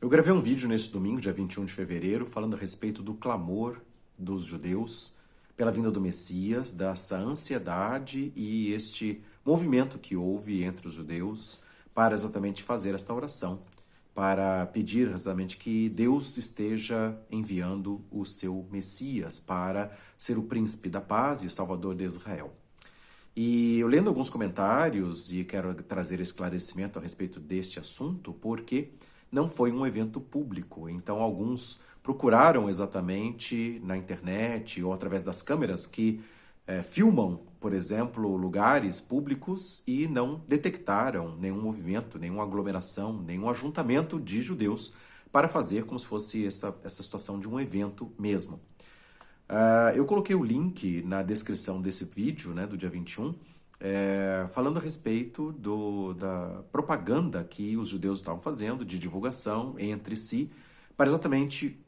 Eu gravei um vídeo neste domingo, dia 21 de fevereiro, falando a respeito do clamor dos judeus pela vinda do Messias, dessa ansiedade e este movimento que houve entre os judeus para exatamente fazer esta oração, para pedir exatamente que Deus esteja enviando o seu Messias para ser o príncipe da paz e salvador de Israel. E eu lendo alguns comentários e quero trazer esclarecimento a respeito deste assunto, porque não foi um evento público. Então alguns procuraram exatamente na internet ou através das câmeras que filmam, por exemplo, lugares públicos e não detectaram nenhum movimento, nenhuma aglomeração, nenhum ajuntamento de judeus para fazer como se fosse essa situação de um evento mesmo. Eu coloquei o link na descrição desse vídeo, né, do dia 21, falando a respeito da propaganda que os judeus estavam fazendo, de divulgação entre si, para exatamente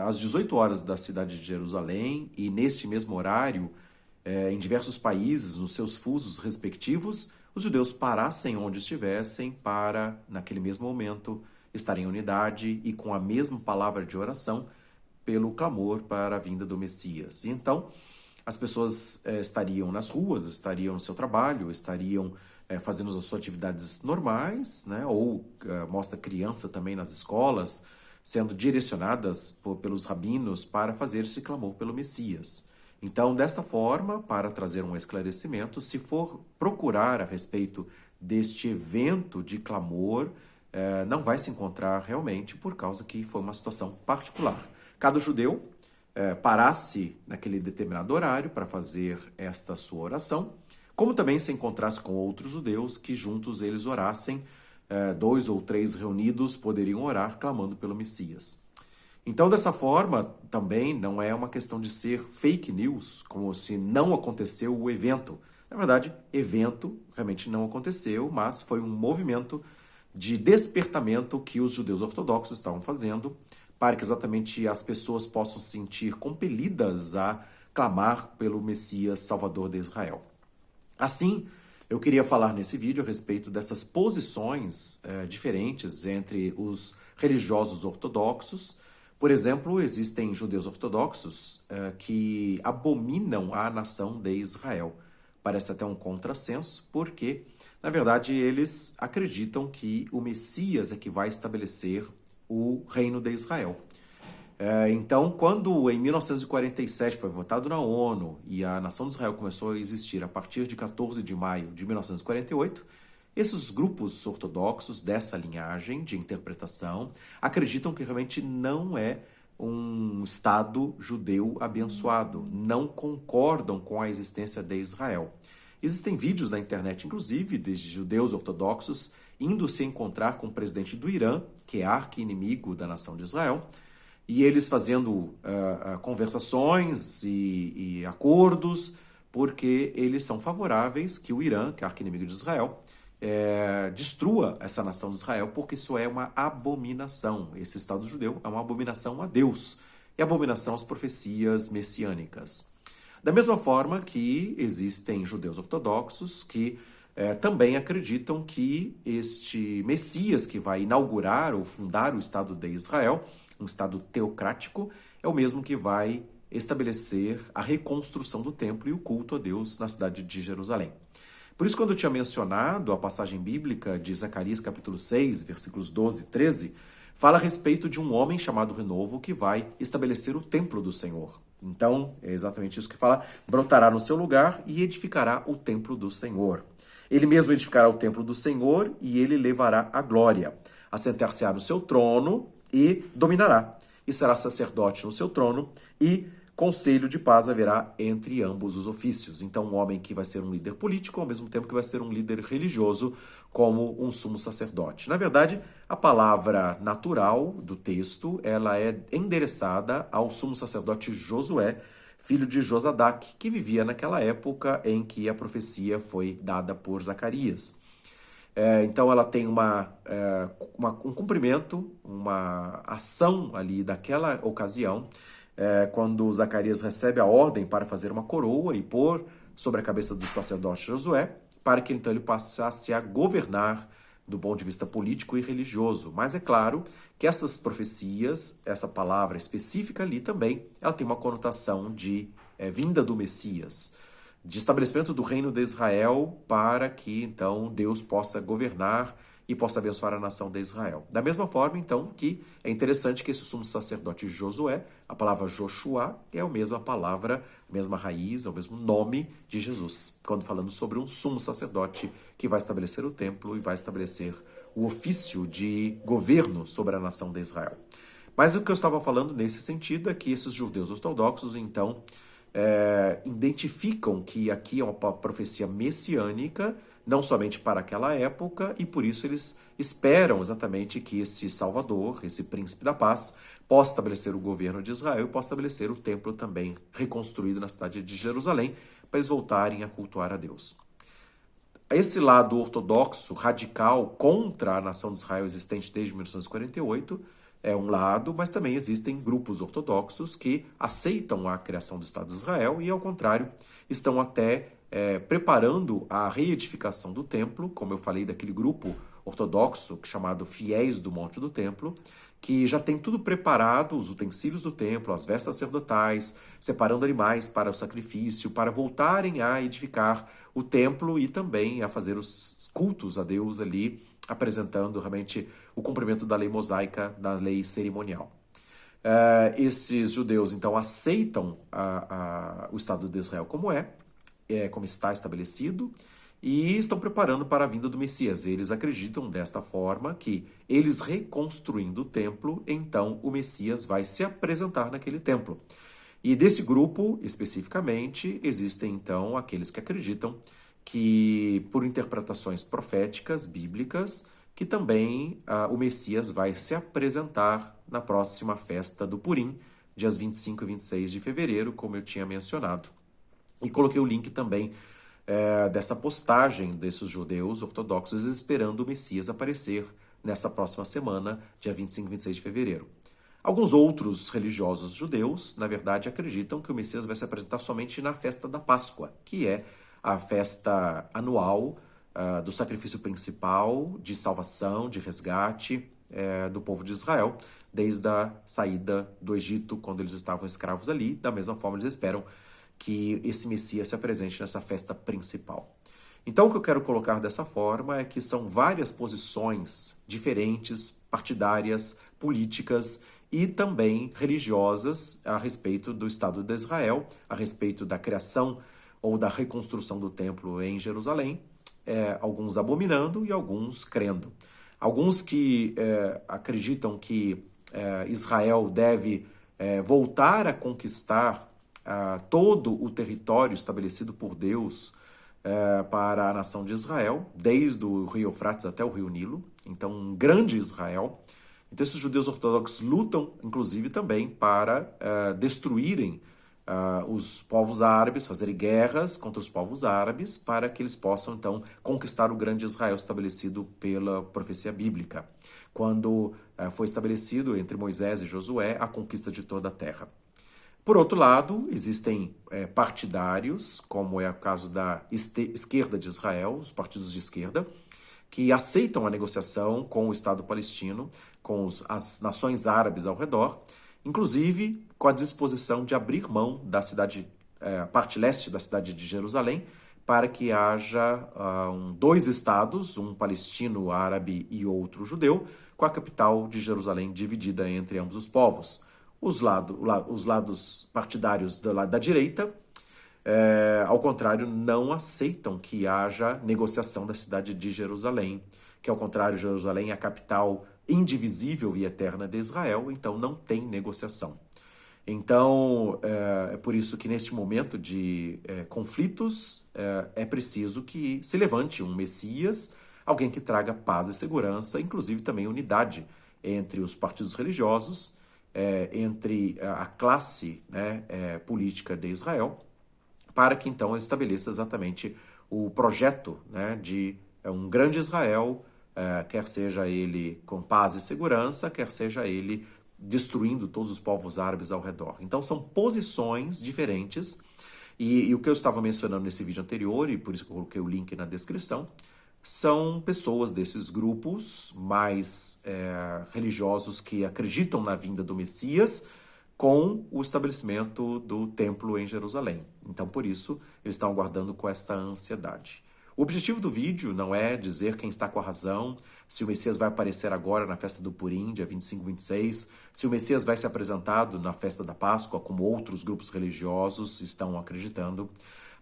às 18 horas da cidade de Jerusalém, e neste mesmo horário, em diversos países, nos seus fusos respectivos, os judeus parassem onde estivessem para, naquele mesmo momento, estarem em unidade e com a mesma palavra de oração, pelo clamor para a vinda do Messias. E então, as pessoas estariam nas ruas, estariam no seu trabalho, estariam fazendo as suas atividades normais, né? Ou mostra criança também nas escolas, sendo direcionadas pelos rabinos para fazer esse clamor pelo Messias. Então, desta forma, para trazer um esclarecimento, se for procurar a respeito deste evento de clamor, não vai se encontrar realmente, por causa que foi uma situação particular. Cada judeu parasse naquele determinado horário para fazer esta sua oração, como também se encontrasse com outros judeus que juntos eles orassem, 2 ou 3 reunidos poderiam orar clamando pelo Messias. Então, dessa forma, também não é uma questão de ser fake news, como se não aconteceu o evento. Na verdade, evento realmente não aconteceu, mas foi um movimento de despertamento que os judeus ortodoxos estavam fazendo, para que exatamente as pessoas possam se sentir compelidas a clamar pelo Messias Salvador de Israel. Assim, eu queria falar nesse vídeo a respeito dessas posições diferentes entre os religiosos ortodoxos. Por exemplo, existem judeus ortodoxos que abominam a nação de Israel. Parece até um contrassenso, porque, na verdade, eles acreditam que o Messias é que vai estabelecer o reino de Israel. Então, quando em 1947 foi votado na ONU e a nação de Israel começou a existir a partir de 14 de maio de 1948, esses grupos ortodoxos dessa linhagem de interpretação acreditam que realmente não é um Estado judeu abençoado, não concordam com a existência de Israel. Existem vídeos na internet, inclusive, de judeus ortodoxos indo se encontrar com o presidente do Irã, que é arqui-inimigo da nação de Israel, e eles fazendo conversações e acordos, porque eles são favoráveis que o Irã, que é arqui-inimigo de Israel, destrua essa nação de Israel, porque isso é uma abominação. Esse Estado judeu é uma abominação a Deus e abominação às profecias messiânicas. Da mesma forma que existem judeus ortodoxos que também acreditam que este Messias que vai inaugurar ou fundar o Estado de Israel, um Estado teocrático, é o mesmo que vai estabelecer a reconstrução do templo e o culto a Deus na cidade de Jerusalém. Por isso, quando eu tinha mencionado a passagem bíblica de Zacarias capítulo 6, versículos 12 e 13, fala a respeito de um homem chamado Renovo que vai estabelecer o templo do Senhor. Então, é exatamente isso que fala: brotará no seu lugar e edificará o templo do Senhor. Ele mesmo edificará o templo do Senhor e ele levará a glória. Assentar-se-á no seu trono e dominará. E será sacerdote no seu trono e conselho de paz haverá entre ambos os ofícios. Então, um homem que vai ser um líder político, ao mesmo tempo que vai ser um líder religioso, como um sumo sacerdote. Na verdade, a palavra natural do texto, ela é endereçada ao sumo sacerdote Josué, filho de Josadaque, que vivia naquela época em que a profecia foi dada por Zacarias. Então ela tem um cumprimento, uma ação ali daquela ocasião, quando Zacarias recebe a ordem para fazer uma coroa e pôr sobre a cabeça do sacerdote Josué, para que então ele passasse a governar do ponto de vista político e religioso. Mas é claro que essas profecias, essa palavra específica ali também, ela tem uma conotação de vinda do Messias, de estabelecimento do reino de Israel para que então Deus possa governar e possa abençoar a nação de Israel. Da mesma forma, então, que é interessante que esse sumo sacerdote Josué, a palavra Joshua, é a mesma palavra, a mesma raiz, é o mesmo nome de Jesus, quando falando sobre um sumo sacerdote que vai estabelecer o templo e vai estabelecer o ofício de governo sobre a nação de Israel. Mas o que eu estava falando nesse sentido é que esses judeus ortodoxos, então, identificam que aqui é uma profecia messiânica, não somente para aquela época, e por isso eles esperam exatamente que esse Salvador, esse príncipe da paz, possa estabelecer o governo de Israel e possa estabelecer o templo também reconstruído na cidade de Jerusalém, para eles voltarem a cultuar a Deus. Esse lado ortodoxo, radical, contra a nação de Israel existente desde 1948, é um lado, mas também existem grupos ortodoxos que aceitam a criação do Estado de Israel e, ao contrário, estão até preparando a reedificação do templo, como eu falei daquele grupo ortodoxo chamado Fiéis do Monte do Templo, que já tem tudo preparado, os utensílios do templo, as vestes sacerdotais, separando animais para o sacrifício, para voltarem a edificar o templo e também a fazer os cultos a Deus ali, apresentando realmente o cumprimento da lei mosaica, da lei cerimonial. Esses judeus, então, aceitam o Estado de Israel como está estabelecido, e estão preparando para a vinda do Messias. Eles acreditam desta forma que eles reconstruindo o templo, então o Messias vai se apresentar naquele templo. E desse grupo, especificamente, existem então aqueles que acreditam que, por interpretações proféticas, bíblicas, que também o Messias vai se apresentar na próxima festa do Purim, dias 25 e 26 de fevereiro, como eu tinha mencionado. E coloquei o link também dessa postagem desses judeus ortodoxos esperando o Messias aparecer nessa próxima semana, dia 25 e 26 de fevereiro. Alguns outros religiosos judeus, na verdade, acreditam que o Messias vai se apresentar somente na festa da Páscoa, que é a festa anual do sacrifício principal de salvação, de resgate do povo de Israel, desde a saída do Egito, quando eles estavam escravos ali. Da mesma forma, eles esperam que esse Messias se apresente nessa festa principal. Então, o que eu quero colocar dessa forma é que são várias posições diferentes, partidárias, políticas e também religiosas a respeito do Estado de Israel, a respeito da criação ou da reconstrução do templo em Jerusalém, alguns abominando e alguns crendo. Alguns que acreditam que Israel deve voltar a conquistar todo o território estabelecido por Deus para a nação de Israel, desde o rio Eufrates até o rio Nilo, então um grande Israel. Então esses judeus ortodoxos lutam, inclusive, também para destruírem os povos árabes, fazerem guerras contra os povos árabes, para que eles possam, então, conquistar o grande Israel estabelecido pela profecia bíblica, quando foi estabelecido entre Moisés e Josué a conquista de toda a terra. Por outro lado, existem partidários, como é o caso da esquerda de Israel, os partidos de esquerda, que aceitam a negociação com o Estado palestino, com as nações árabes ao redor, inclusive com a disposição de abrir mão da cidade, parte leste da cidade de Jerusalém, para que haja dois estados, um palestino árabe e outro judeu, com a capital de Jerusalém dividida entre ambos os povos. Os lados partidários do lado da direita, ao contrário, não aceitam que haja negociação da cidade de Jerusalém, que ao contrário, Jerusalém é a capital indivisível e eterna de Israel, então não tem negociação. Então, é por isso que neste momento de conflitos, é preciso que se levante um Messias, alguém que traga paz e segurança, inclusive também unidade entre os partidos religiosos, entre a classe política de Israel, para que então estabeleça exatamente o projeto de um grande Israel, quer seja ele com paz e segurança, quer seja ele destruindo todos os povos árabes ao redor. Então são posições diferentes, e o que eu estava mencionando nesse vídeo anterior, e por isso que eu coloquei o link na descrição, são pessoas desses grupos mais religiosos que acreditam na vinda do Messias com o estabelecimento do templo em Jerusalém. Então, por isso, eles estão aguardando com esta ansiedade. O objetivo do vídeo não é dizer quem está com a razão, se o Messias vai aparecer agora na festa do Purim, dia 25 e 26, se o Messias vai ser apresentado na festa da Páscoa, como outros grupos religiosos estão acreditando,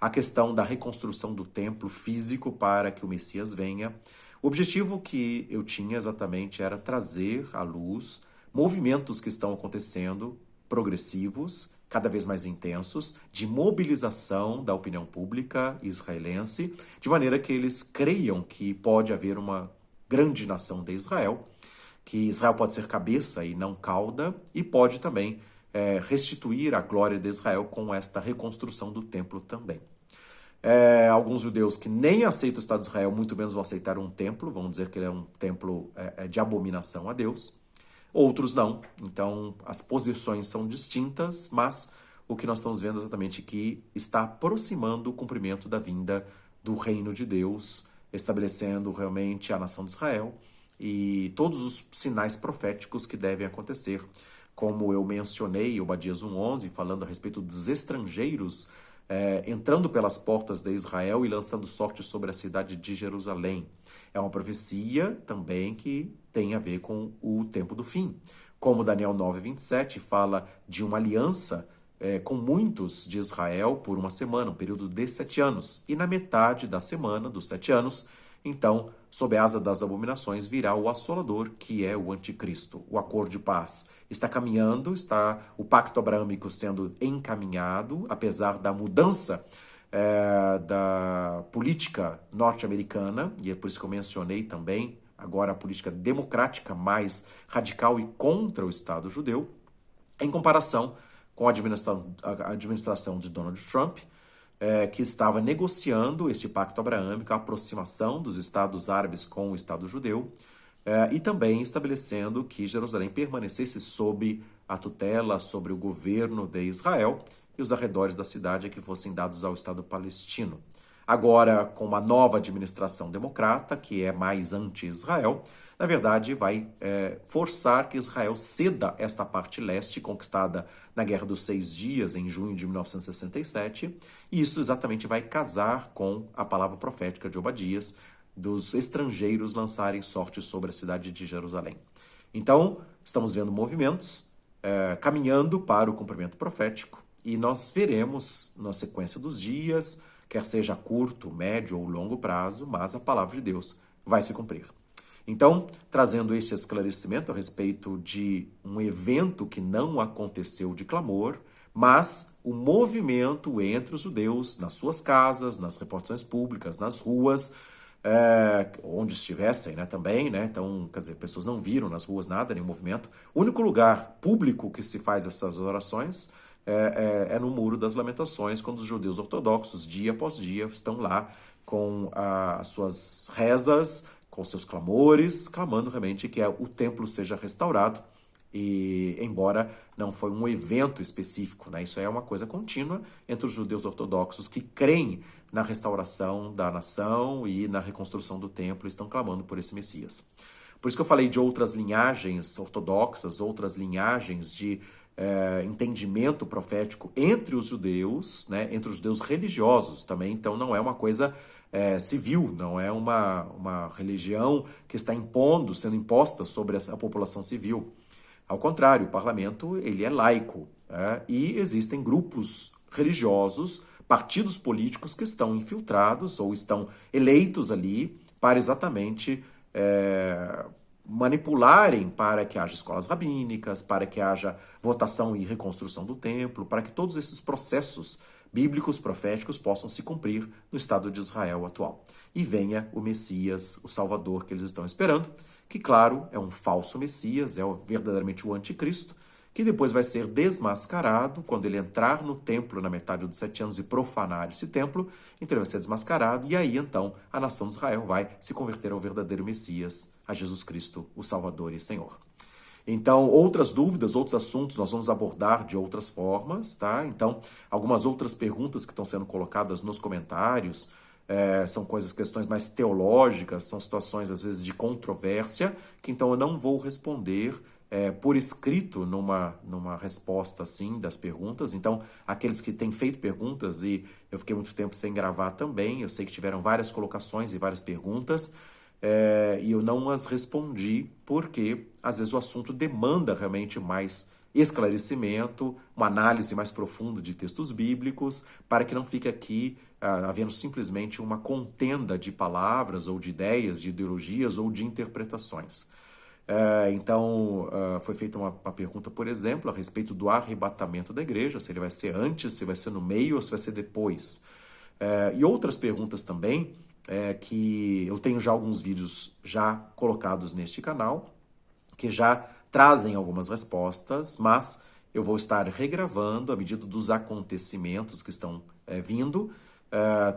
a questão da reconstrução do templo físico para que o Messias venha. O objetivo que eu tinha exatamente era trazer à luz movimentos que estão acontecendo, progressivos, cada vez mais intensos, de mobilização da opinião pública israelense, de maneira que eles creiam que pode haver uma grande nação de Israel, que Israel pode ser cabeça e não cauda, e pode também restituir a glória de Israel com esta reconstrução do templo também. Alguns judeus que nem aceitam o Estado de Israel, muito menos vão aceitar um templo, vão dizer que ele é um templo de abominação a Deus. Outros não. Então, as posições são distintas, mas o que nós estamos vendo exatamente é que está aproximando o cumprimento da vinda do reino de Deus, estabelecendo realmente a nação de Israel e todos os sinais proféticos que devem acontecer. Como eu mencionei, Obadias 1:11, falando a respeito dos estrangeiros entrando pelas portas de Israel e lançando sorte sobre a cidade de Jerusalém. É uma profecia também que tem a ver com o tempo do fim. Como Daniel 9:27 fala de uma aliança com muitos de Israel por uma semana, um período de 7 anos. E na metade da semana, dos 7 anos, então, sob a asa das abominações, virá o assolador, que é o anticristo. O acordo de paz está caminhando, está o pacto abraâmico sendo encaminhado, apesar da mudança da política norte-americana, e é por isso que eu mencionei também agora a política democrática mais radical e contra o Estado judeu, em comparação com a administração de Donald Trump, que estava negociando este pacto abraâmico, a aproximação dos Estados árabes com o Estado judeu, e também estabelecendo que Jerusalém permanecesse sob a tutela, sobre o governo de Israel, e os arredores da cidade que fossem dados ao Estado palestino. Agora, com uma nova administração democrata, que é mais anti-Israel, na verdade vai forçar que Israel ceda esta parte leste, conquistada na Guerra dos 6 Dias, em junho de 1967, e isso exatamente vai casar com a palavra profética de Obadias, dos estrangeiros lançarem sorte sobre a cidade de Jerusalém. Então, estamos vendo movimentos caminhando para o cumprimento profético, e nós veremos na sequência dos dias, quer seja a curto, médio ou longo prazo, mas a palavra de Deus vai se cumprir. Então, trazendo este esclarecimento a respeito de um evento que não aconteceu de clamor, mas o movimento entre os judeus nas suas casas, nas repartições públicas, nas ruas, onde estivessem, também, Então, quer dizer, pessoas não viram nas ruas nada, nenhum movimento. O único lugar público que se faz essas orações é no Muro das Lamentações, quando os judeus ortodoxos, dia após dia, estão lá com as suas rezas, com seus clamores, clamando realmente que o templo seja restaurado, e embora não foi um evento específico, isso é uma coisa contínua entre os judeus ortodoxos que creem na restauração da nação e na reconstrução do templo, estão clamando por esse Messias. Por isso que eu falei de outras linhagens ortodoxas, outras linhagens de entendimento profético entre os judeus, entre os judeus religiosos também, então não é uma coisa civil, não é uma religião que está sendo imposta sobre a população civil. Ao contrário, o parlamento ele é laico, e existem grupos religiosos, partidos políticos que estão infiltrados ou estão eleitos ali para exatamente manipularem para que haja escolas rabínicas, para que haja votação e reconstrução do templo, para que todos esses processos bíblicos, proféticos, possam se cumprir no Estado de Israel atual. E venha o Messias, o Salvador que eles estão esperando, que, claro, é um falso Messias, é verdadeiramente o anticristo, que depois vai ser desmascarado quando ele entrar no templo na metade dos 7 anos e profanar esse templo, então ele vai ser desmascarado, e aí então a nação de Israel vai se converter ao verdadeiro Messias, a Jesus Cristo, o Salvador e Senhor. Então, outras dúvidas, outros assuntos nós vamos abordar de outras formas, tá? Então, algumas outras perguntas que estão sendo colocadas nos comentários, são questões mais teológicas, são situações às vezes de controvérsia, que então eu não vou responder por escrito numa resposta assim das perguntas. Então, aqueles que têm feito perguntas, e eu fiquei muito tempo sem gravar também, eu sei que tiveram várias colocações e várias perguntas, e eu não as respondi porque às vezes o assunto demanda realmente mais esclarecimento, uma análise mais profunda de textos bíblicos, para que não fique aqui havendo simplesmente uma contenda de palavras ou de ideias, de ideologias ou de interpretações. Então, foi feita uma pergunta, por exemplo, a respeito do arrebatamento da igreja, se ele vai ser antes, se vai ser no meio ou se vai ser depois. E outras perguntas também, que eu tenho já alguns vídeos já colocados neste canal, que já trazem algumas respostas, mas eu vou estar regravando à medida dos acontecimentos que estão vindo,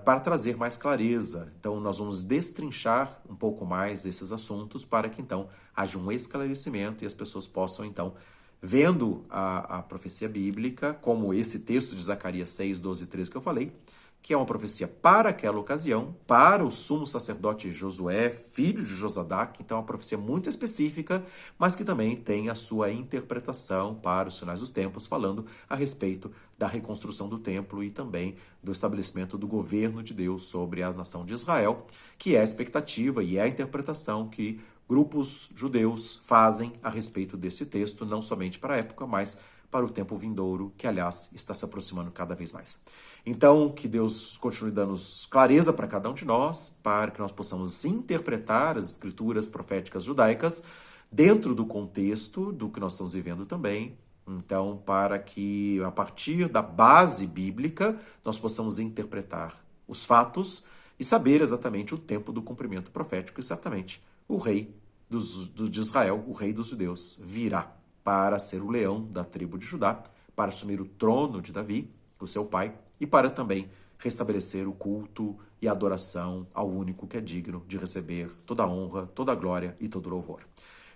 para trazer mais clareza. Então, nós vamos destrinchar um pouco mais esses assuntos para que, então, haja um esclarecimento e as pessoas possam, então, vendo a profecia bíblica, como esse texto de Zacarias 6, 12 e 13 que eu falei, que é uma profecia para aquela ocasião, para o sumo sacerdote Josué, filho de Josadac, então é uma profecia muito específica, mas que também tem a sua interpretação para os finais dos tempos, falando a respeito da reconstrução do templo e também do estabelecimento do governo de Deus sobre a nação de Israel, que é a expectativa e é a interpretação que grupos judeus fazem a respeito desse texto, não somente para a época, mas para o tempo vindouro, que, aliás, está se aproximando cada vez mais. Então, que Deus continue dando clareza para cada um de nós, para que nós possamos interpretar as escrituras proféticas judaicas dentro do contexto do que nós estamos vivendo também. Então, para que, a partir da base bíblica, nós possamos interpretar os fatos e saber exatamente o tempo do cumprimento profético, e certamente o rei de Israel, o rei dos judeus, virá para ser o leão da tribo de Judá, para assumir o trono de Davi, o seu pai, e para também restabelecer o culto e a adoração ao único que é digno de receber toda a honra, toda a glória e todo o louvor.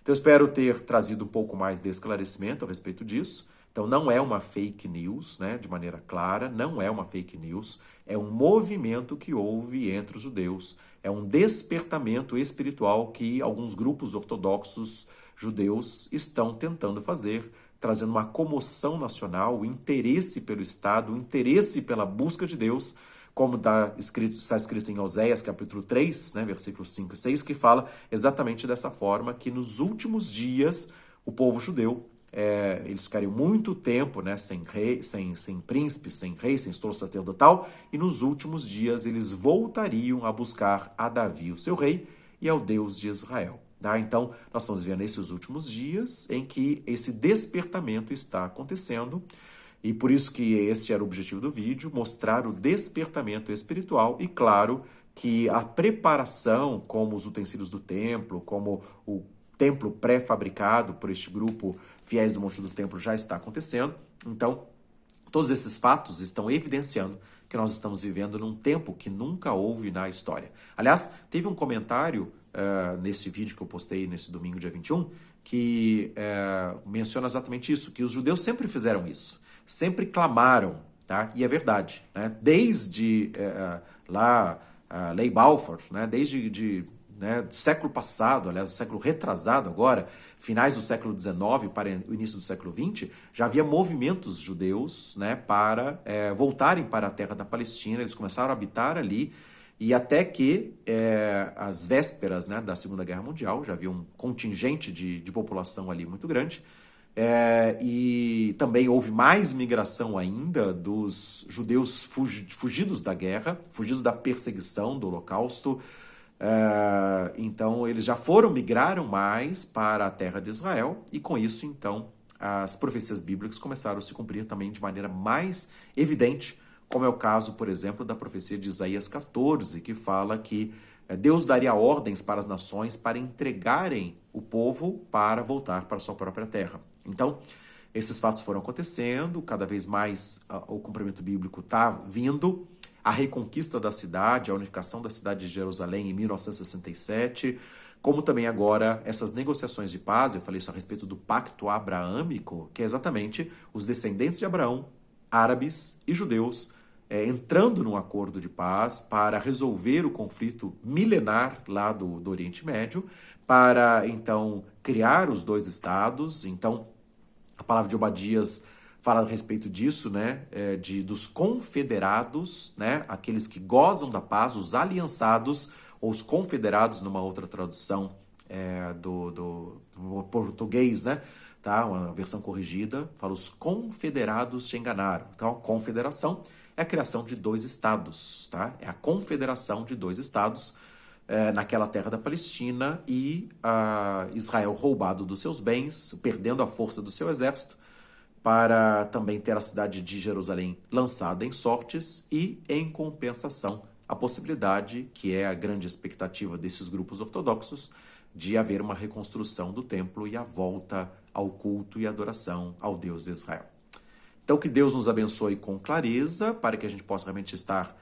Então, eu espero ter trazido um pouco mais de esclarecimento a respeito disso. Então, não é uma fake news, né, de maneira clara, não é uma fake news, é um movimento que houve entre os judeus, é um despertamento espiritual que alguns grupos ortodoxos judeus estão tentando fazer, trazendo uma comoção nacional, o interesse pelo Estado, o interesse pela busca de Deus, como está escrito em Oséias, capítulo 3, né, versículos 5 e 6, que fala exatamente dessa forma, que nos últimos dias o povo judeu, eles ficariam muito tempo, né, sem rei, sem príncipe, sem rei, sem estouro sacerdotal, e nos últimos dias eles voltariam a buscar a Davi, o seu rei, e ao Deus de Israel. Tá? Então, nós estamos vivendo esses últimos dias em que esse despertamento está acontecendo, e por isso que esse era o objetivo do vídeo, mostrar o despertamento espiritual e, claro, que a preparação, como os utensílios do templo, como o templo pré-fabricado por este grupo Fiéis do Monte do Templo já está acontecendo. Então, todos esses fatos estão evidenciando que nós estamos vivendo num tempo que nunca houve na história. Aliás, teve um comentário nesse vídeo que eu postei nesse domingo, dia 21, que menciona exatamente isso, que os judeus sempre fizeram isso, sempre clamaram, tá? E é verdade, né? Desde lá, a Lei Balfour, né? Desde do século passado, aliás, do século retrasado agora, finais do século XIX para o início do século XX, já havia movimentos judeus, né, para voltarem para a terra da Palestina, eles começaram a habitar ali, e até que, às vésperas, né, da Segunda Guerra Mundial, já havia um contingente de população ali muito grande, e também houve mais migração ainda dos judeus fugidos da guerra, fugidos da perseguição, do Holocausto. Então eles já migraram mais para a terra de Israel, e com isso então as profecias bíblicas começaram a se cumprir também de maneira mais evidente, como é o caso, por exemplo, da profecia de Isaías 14, que fala que Deus daria ordens para as nações para entregarem o povo para voltar para a sua própria terra. Então, esses fatos foram acontecendo, cada vez mais o cumprimento bíblico está vindo, a reconquista da cidade, a unificação da cidade de Jerusalém em 1967, como também agora essas negociações de paz, eu falei isso a respeito do pacto abraâmico, que é exatamente os descendentes de Abraão, árabes e judeus, entrando num acordo de paz para resolver o conflito milenar lá do Oriente Médio, para então criar os dois estados. Então, a palavra de Obadias fala a respeito disso, né? Dos confederados, né? Aqueles que gozam da paz, os aliançados, ou os confederados, numa outra tradução do português, né? Tá? Uma versão corrigida, fala os confederados te enganaram. Então, a confederação é a criação de dois estados, tá? É a confederação de dois estados naquela terra da Palestina, e Israel roubado dos seus bens, perdendo a força do seu exército, para também ter a cidade de Jerusalém lançada em sortes e, em compensação, a possibilidade, que é a grande expectativa desses grupos ortodoxos, de haver uma reconstrução do templo e a volta ao culto e adoração ao Deus de Israel. Então, que Deus nos abençoe com clareza, para que a gente possa realmente estar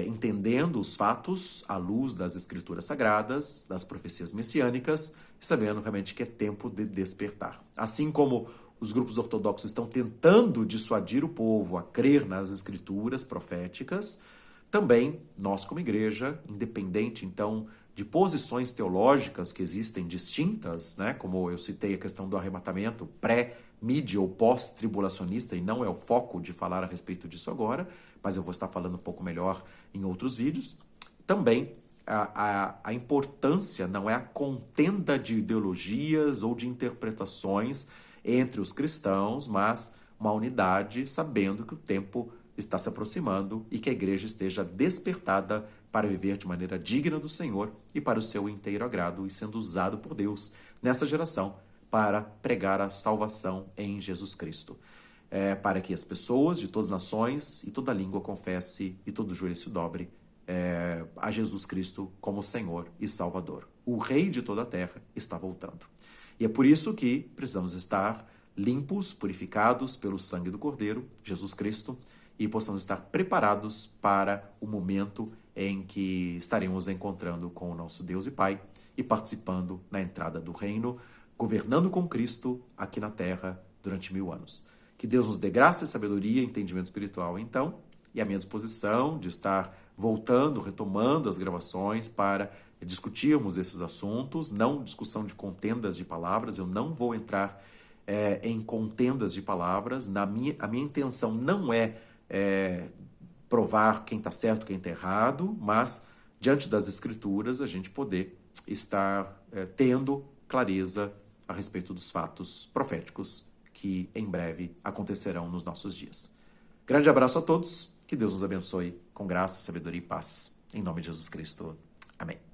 entendendo os fatos à luz das Escrituras Sagradas, das profecias messiânicas, e sabendo realmente que é tempo de despertar. Assim como os grupos ortodoxos estão tentando dissuadir o povo a crer nas Escrituras proféticas, também nós, como igreja, independente, então, de posições teológicas que existem distintas, né? Como eu citei a questão do arrebatamento pré-mídia ou pós-tribulacionista, e não é o foco de falar a respeito disso agora, mas eu vou estar falando um pouco melhor em outros vídeos. Também a importância não é a contenda de ideologias ou de interpretações entre os cristãos, mas uma unidade, sabendo que o tempo está se aproximando e que a igreja esteja despertada para viver de maneira digna do Senhor e para o seu inteiro agrado, e sendo usado por Deus nessa geração para pregar a salvação em Jesus Cristo. Para que as pessoas de todas as nações e toda língua confesse e todo joelho se dobre a Jesus Cristo como Senhor e Salvador. O Rei de toda a terra está voltando. E é por isso que precisamos estar limpos, purificados pelo sangue do Cordeiro, Jesus Cristo, e possamos estar preparados para o momento em que estaremos encontrando com o nosso Deus e Pai e participando na entrada do reino, governando com Cristo aqui na terra durante 1000 anos. Que Deus nos dê graça e sabedoria e entendimento espiritual, então, e a minha disposição de estar voltando, retomando as gravações para discutirmos esses assuntos, não discussão de contendas de palavras. Eu não vou entrar em contendas de palavras. A minha intenção não é provar quem está certo, quem está errado, mas, diante das Escrituras, a gente poder estar tendo clareza a respeito dos fatos proféticos que em breve acontecerão nos nossos dias. Grande abraço a todos, que Deus nos abençoe com graça, sabedoria e paz. Em nome de Jesus Cristo. Amém.